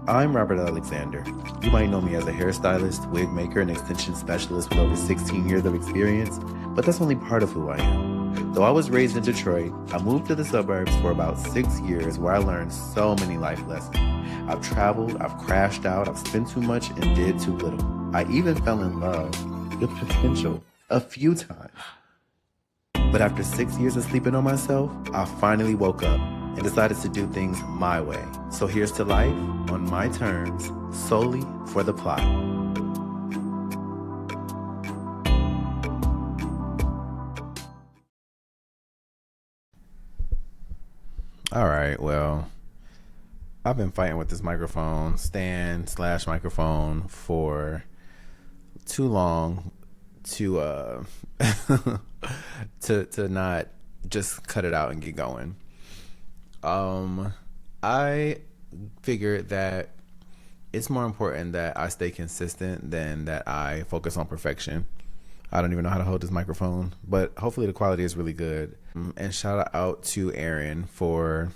I'm Robert Alexander. You might know me as a hairstylist, wig maker, and extension specialist with over 16 years of experience, but that's only part of who I am. Though I was raised in Detroit, I moved to the suburbs for about 6 years where I learned so many life lessons. I've traveled, I've crashed out, I've spent too much and did too little. I even fell in love with potential a few times. But after 6 years of sleeping on myself, I finally woke up and decided to do things my way. So here's to life on my terms, solely for the plot. All right, well, I've been fighting with this microphone stand slash microphone for too long to to not just cut it out and get going. I figured that it's more important that I stay consistent than that I focus on perfection. I don't even know how to hold this microphone, but hopefully the quality is really good. And shout out to Aaron for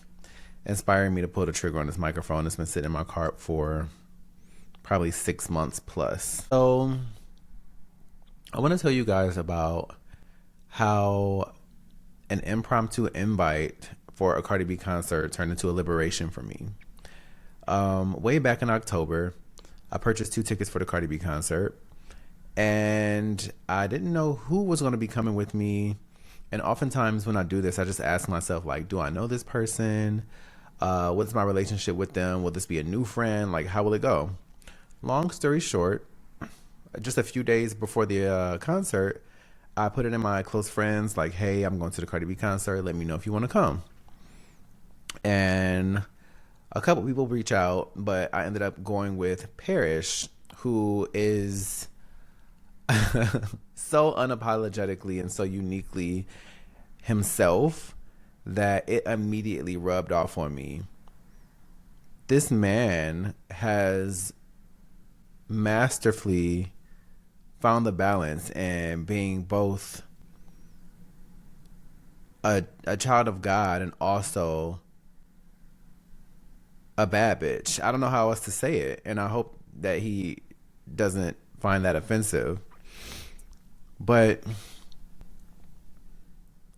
inspiring me to pull the trigger on this microphone. It's been sitting in my cart for probably 6 months plus. So I want to tell you guys about how an impromptu invite for a Cardi B concert turned into a liberation for me. Way back in October, I purchased 2 tickets for the Cardi B concert, and I didn't know who was going to be coming with me. And oftentimes when I do this, I just ask myself, like, do I know this person? What's my relationship with them? Will this be a new friend? Like, how will it go? Long story short, just a few days before the concert, I put it in my close friends, like, hey, I'm going to the Cardi B concert. Let me know if you want to come. And a couple people reach out, but I ended up going with Parrish, who is so unapologetically and so uniquely himself that it immediately rubbed off on me. This man has masterfully found the balance in being both a child of God and also a bad bitch. I don't know how else to say it, and I hope that he doesn't find that offensive. But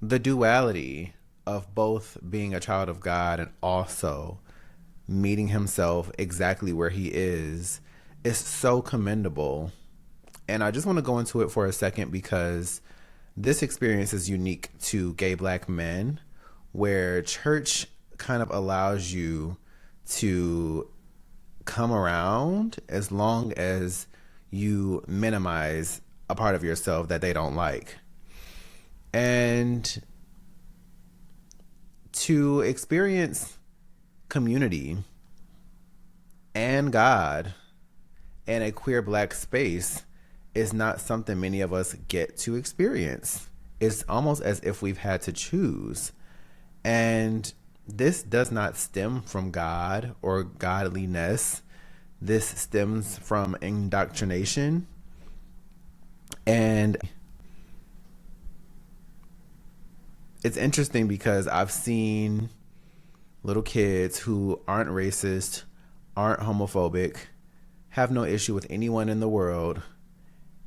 the duality of both being a child of God and also meeting himself exactly where he is so commendable. And I just want to go into it for a second because this experience is unique to gay black men, where church kind of allows you to come around as long as you minimize a part of yourself that they don't like. And to experience community and God in a queer black space is not something many of us get to experience. It's almost as if we've had to choose. And this does not stem from God or godliness. This stems from indoctrination. And it's interesting because I've seen little kids who aren't racist, aren't homophobic, have no issue with anyone in the world.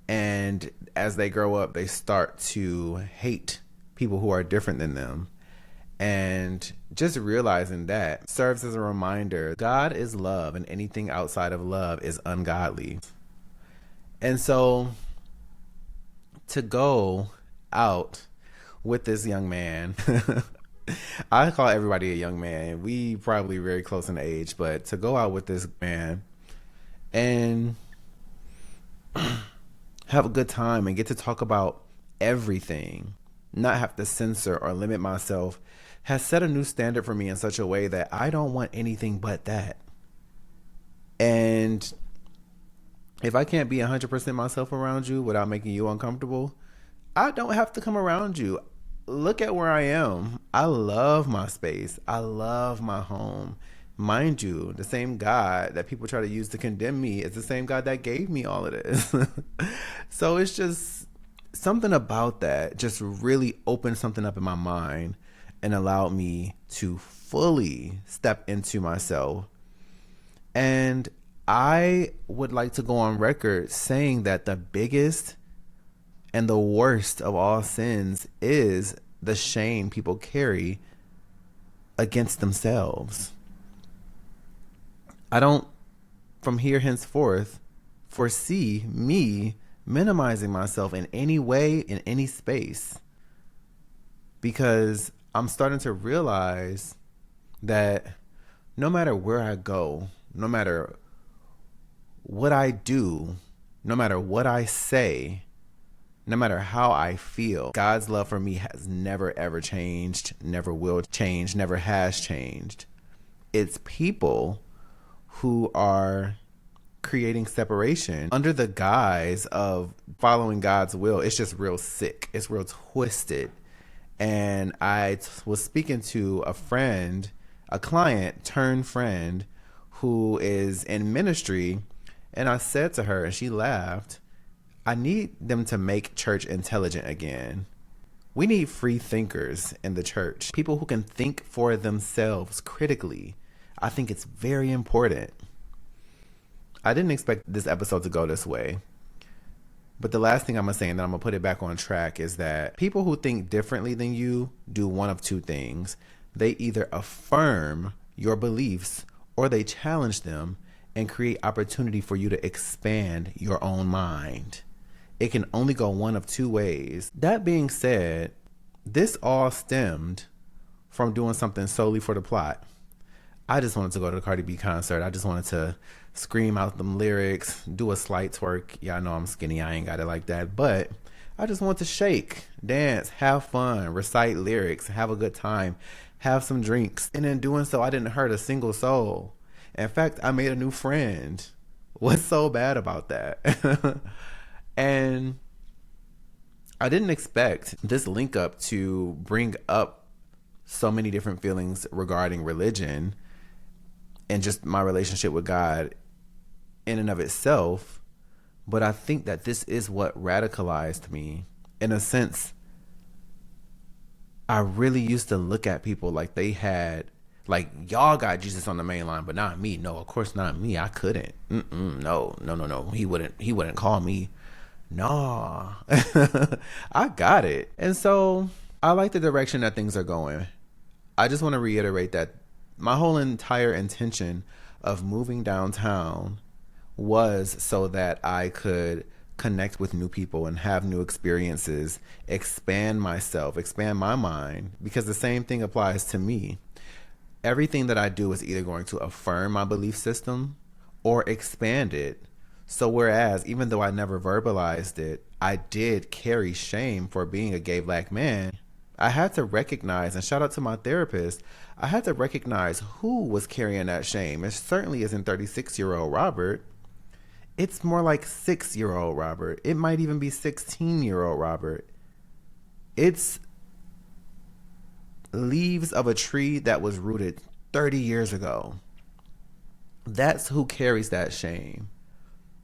And as they grow up, they start to hate people who are different than them. And just realizing that serves as a reminder, God is love, and anything outside of love is ungodly. And so to go out with this young man, I call everybody a young man. We probably very close in age, but to go out with this man and have a good time and get to talk about everything, not have to censor or limit myself, has set a new standard for me in such a way that I don't want anything but that. And if I can't be 100% myself around you without making you uncomfortable, I don't have to come around you. Look at where I am. I love my space. I love my home. Mind you, the same God that people try to use to condemn me is the same God that gave me all of this. So it's just something about that just really opened something up in my mind and allowed me to fully step into myself. And I would like to go on record saying that the biggest and the worst of all sins is the shame people carry against themselves. I don't, from here henceforth, foresee me minimizing myself in any way, in any space, because I'm starting to realize that no matter where I go, no matter what I do, no matter what I say, no matter how I feel, God's love for me has never ever changed, never will change, never has changed. It's people who are creating separation under the guise of following God's will. It's just real sick. It's real twisted. And I was speaking to a friend, a client turned friend who is in ministry. And I said to her, and she laughed, I need them to make church intelligent again. We need free thinkers in the church, people who can think for themselves critically. I think it's very important. I didn't expect this episode to go this way. But the last thing I'm going to say, and then I'm going to put it back on track, is that people who think differently than you do one of two things. They either affirm your beliefs or they challenge them and create opportunity for you to expand your own mind. It can only go one of two ways. That being said, this all stemmed from doing something solely for the plot. I just wanted to go to the Cardi B concert. I just wanted to scream out them lyrics, do a slight twerk. Yeah, I know I'm skinny. I ain't got it like that. But I just want to shake, dance, have fun, recite lyrics, have a good time, have some drinks. And in doing so, I didn't hurt a single soul. In fact, I made a new friend. What's so bad about that? And I didn't expect this link up to bring up so many different feelings regarding religion and just my relationship with God in and of itself. But I think that this is what radicalized me. In a sense, I really used to look at people like they had, like, y'all got Jesus on the main line, but not me. No, of course not me. I couldn't. No. He wouldn't call me. No, I got it. And so I like the direction that things are going. I just want to reiterate that my whole entire intention of moving downtown was so that I could connect with new people and have new experiences, expand myself, expand my mind, because the same thing applies to me. Everything that I do is either going to affirm my belief system or expand it. So whereas, even though I never verbalized it, I did carry shame for being a gay black man, I had to recognize, and shout out to my therapist, I had to recognize who was carrying that shame. It certainly isn't 36-year-old Robert. It's more like 6-year-old Robert. It might even be 16-year-old Robert. It's leaves of a tree that was rooted 30 years ago. That's who carries that shame.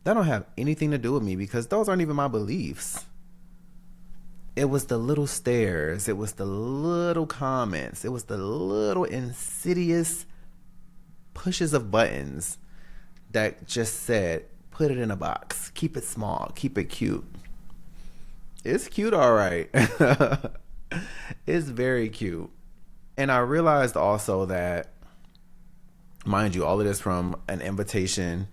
That don't have anything to do with me because those aren't even my beliefs. It was the little stares. It was the little comments. It was the little insidious pushes of buttons that just said, put it in a box. Keep it small. Keep it cute. It's cute, all right. It's very cute. And I realized also that, mind you, all of this from an invitation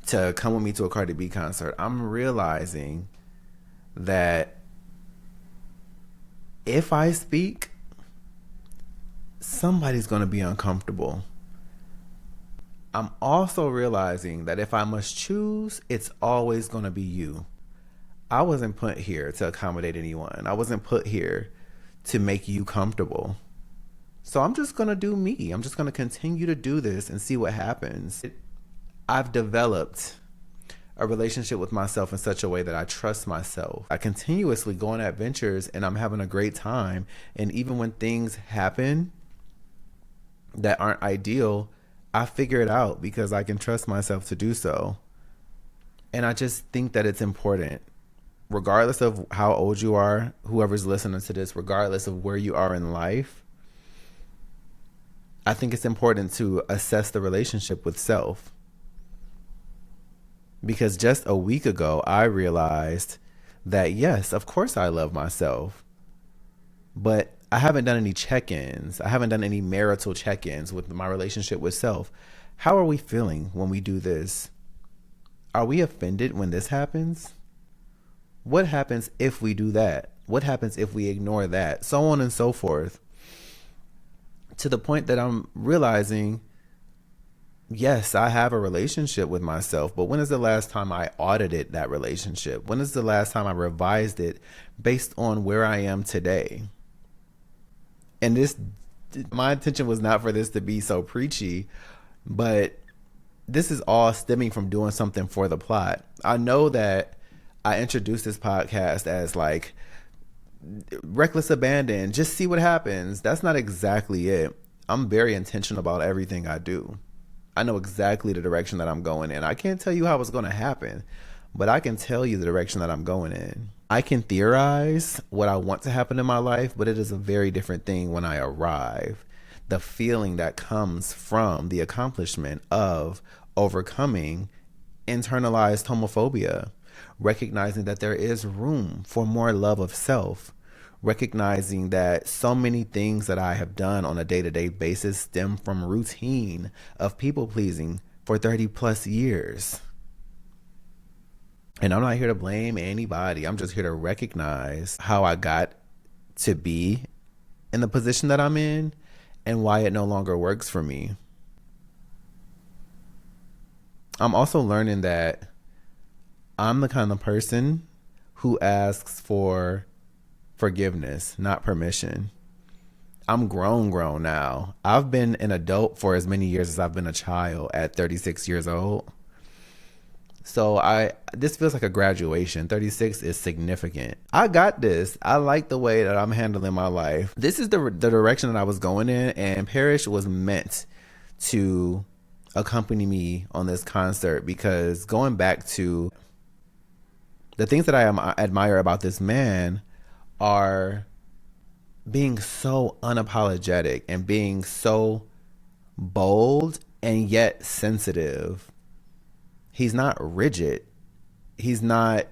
to come with me to a Cardi B concert. I'm realizing that if I speak, somebody's going to be uncomfortable. I'm also realizing that if I must choose, it's always going to be you. I wasn't put here to accommodate anyone. I wasn't put here to make you comfortable. So I'm just going to do me. I'm just going to continue to do this and see what happens. I've developed a relationship with myself in such a way that I trust myself. I continuously go on adventures and I'm having a great time. And even when things happen that aren't ideal, I figure it out because I can trust myself to do so. And I just think that it's important, regardless of how old you are, whoever's listening to this, regardless of where you are in life, I think it's important to assess the relationship with self. Because just a week ago, I realized that yes, of course I love myself, but I haven't done any check ins. I haven't done any marital check ins with my relationship with self. How are we feeling when we do this? Are we offended when this happens? What happens if we do that? What happens if we ignore that? So on and so forth. To the point that I'm realizing, yes, I have a relationship with myself, but when is the last time I audited that relationship? When is the last time I revised it based on where I am today? And my intention was not for this to be so preachy, but this is all stemming from doing something for the plot. I know that I introduced this podcast as like reckless abandon, just see what happens. That's not exactly it. I'm very intentional about everything I do. I know exactly the direction that I'm going in. I can't tell you how it's going to happen, but I can tell you the direction that I'm going in. I can theorize what I want to happen in my life, but it is a very different thing when I arrive. The feeling that comes from the accomplishment of overcoming internalized homophobia, recognizing that there is room for more love of self, recognizing that so many things that I have done on a day-to-day basis stem from routine of people pleasing for 30 plus years. And I'm not here to blame anybody. I'm just here to recognize how I got to be in the position that I'm in and why it no longer works for me. I'm also learning that I'm the kind of person who asks for forgiveness, not permission. I'm grown now. I've been an adult for as many years as I've been a child at 36 years old. So this feels like a graduation. 36 is significant. I got this. I like the way that I'm handling my life. This is the direction that I was going in, and Parrish was meant to accompany me on this concert, because going back to the things that I admire about this man are being so unapologetic and being so bold and yet sensitive. He's not rigid. He's not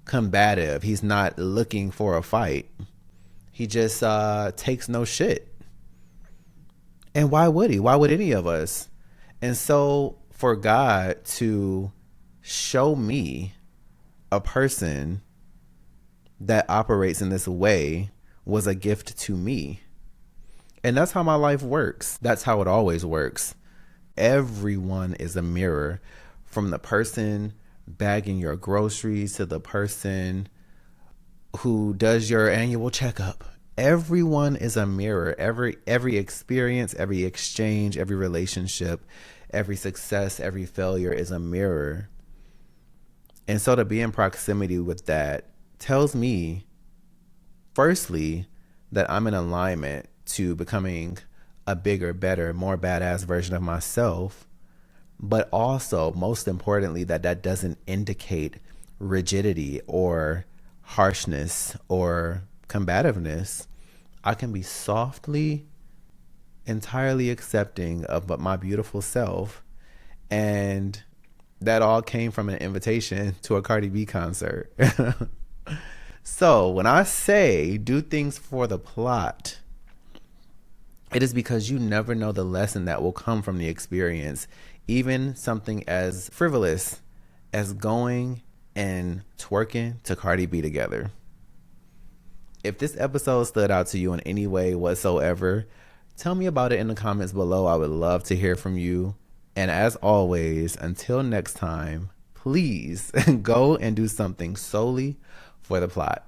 combative. He's not looking for a fight. He just takes no shit. And why would he? Why would any of us? And so for God to show me a person that operates in this way was a gift to me. And that's how my life works. That's how it always works. Everyone is a mirror, from the person bagging your groceries to the person who does your annual checkup. Everyone is a mirror. Every experience, every exchange, every relationship, every success, every failure is a mirror. And so to be in proximity with that tells me, firstly, that I'm in alignment to becoming a bigger, better, more badass version of myself. But also, most importantly, that doesn't indicate rigidity or harshness or combativeness. I can be softly, entirely accepting of my beautiful self. And that all came from an invitation to a Cardi B concert. So when I say do things for the plot, it is because you never know the lesson that will come from the experience. Even something as frivolous as going and twerking to Cardi B together. If this episode stood out to you in any way whatsoever, tell me about it in the comments below. I would love to hear from you. And as always, until next time, please go and do something solely for the plot.